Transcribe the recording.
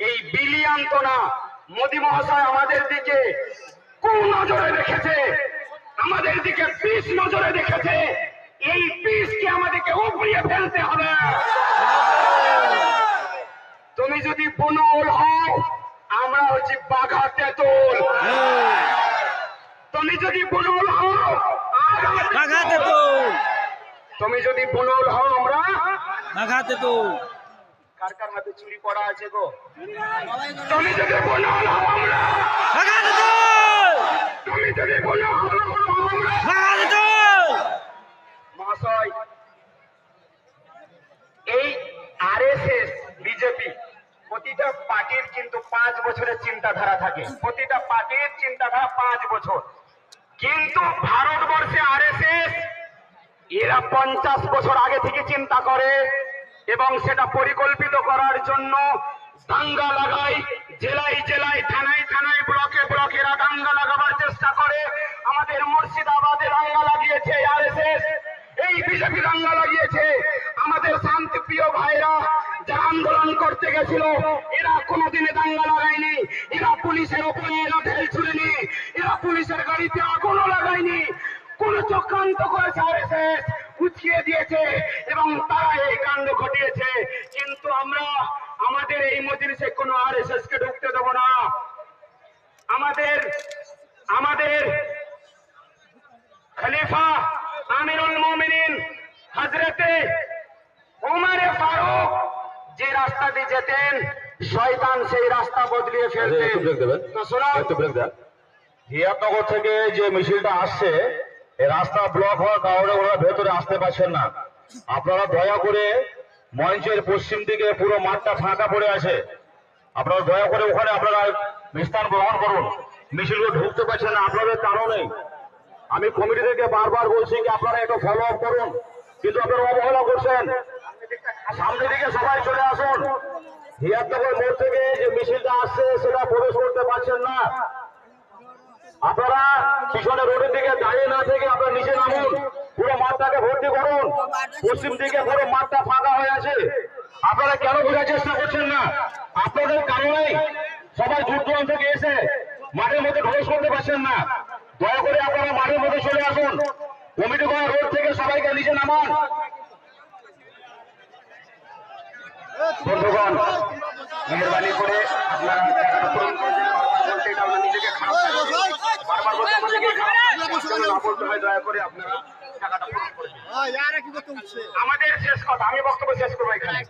এই বিলিয়ন তো না, মোদী মহাশয় আমাদের দিকে কোন নজরে দেখেছে, আমাদের দিকে পিস নজরে দেখেছে। এই পিসকে আমাদেরকে উপড়িয়ে ফেলতে হবে। তুমি যদি বুনুল হও, আমরা হচ্ছি বাঘা তেঁতুল। তুমি যদি বুনুল হও, বাঘা তেঁতুল। তুমি যদি বুনুল হও, আমরা বাঘা তেঁতুল। কার কার হাতে চুরি পড়া আছে গো? তুমি যদি বুনুল হও, আমরা বাঘা তেঁতুল। তুমি যদি বুনুল হও, আমরা বাঘা তেঁতুল। মহাশয়, এই আরএসএস বিজেপি প্রতিটা পার্টির কিন্তু 5 বছরের চিন্তাধারা থাকে। প্রতিটা পার্টির চিন্তাধারা 5 বছর, কিন্তু ভারতবর্ষে আরএসএস এরা 50 বছর আগে থেকে চিন্তা করে এবং সেটা পরিকল্পিত করার জন্য দাঙ্গা লাগায়। জেলায় জেলায়, থানায় থানায়, ব্লকে ব্লকে এরা দাঙ্গা লাগাবার চেষ্টা করে। আমাদের মুর্শিদাবাদে দাঙ্গা লাগিয়েছে আরএসএস, এই বিজেপি দাঙ্গা লাগিয়েছে। আমাদের শান্তিপ্রিয় ভাইরা যারা আন্দোলন করতে গেছিল, এরা কোনোদিনে দাঙ্গা লাগায়নি। এরা পুলিশের উপরে লাঠি ছুড়েনি, এরা পুলিশের গাড়িতে আগুনও লাগায়নি। কোন চক্রান্ত করেছে আরএসএস, উঠিয়ে দিয়েছে এবং তারা এই কাণ্ড ঘটিয়েছে। কিন্তু আমরা আমাদের এই মজলিসে কোনো আরএসএস কে ঢুকতে দেব না। আমাদের খলিফা আমিরুল মুমিনিন হযরতে ওমর ফারুক যে রাস্তা দিয়ে যেতেন, শয়তান সেই রাস্তা বদলিয়ে ফেলতেন। তো শোনো, হিয়াতনগর থেকে যে মিছিলটা আসছে, এই রাস্তা ব্লক হওয়ার কারণে ওরা ভেতরে আসতে পারছেন না। আপনারা দয়া করে মঞ্চের পশ্চিম দিকে পুরো মাঠটা ফাঁকা পড়ে আছে, আপনারা দয়া করে ওখানে আপনারা স্থান গ্রহণ করুন। মিছিলগুলো ঢুকতে পারছেন না আপনাদের কারণে। আমি কমিটি থেকে বারবার বলছি যে আপনারা একটু ফলো আপ করুন, কিন্তু আপনারা অবহেলা করছেন। সামনে দিকে সবাই চলে আসুন। হিয়াতনগর মোড় থেকে যে মিছিলটা আসছে সেটা প্রবেশ করতে পারছেন না। আপনারা পিছনে রোডের দিকে দাঁড়িয়ে না থেকে আপনারা নিচে নামুন, পুরো মাঠটাকে ভর্তি করুন। পশ্চিম দিকে পুরো মাঠটা ফাঁকা হয়ে আছে। আপনারা কেন বোঝার চেষ্টা করছেন না? আপনাদের কারণেই সবাই দূর দূরান্ত থেকে এসে মাঠের মধ্যে প্রবেশ করতে পারছেন না। দয়া করে আপনারা মাঠের মধ্যে চলে আসুন। কমিটি করা রোড থেকে সবাইকে নিচে নামান। বন্ধুগণ, মেহরবানি করে আপনারা জায়গাটা পূরণ করে দিন। বলতে এটা আমরা নিজেকে খারাপ বারবার বলতে আমাদেরকে খারাপ বলতে হয়। দয়া করে আপনারা জায়গাটা পূরণ করে দিন। আমাদের শেষ কথা, আমি বক্তব্য শেষ করবো এখানে।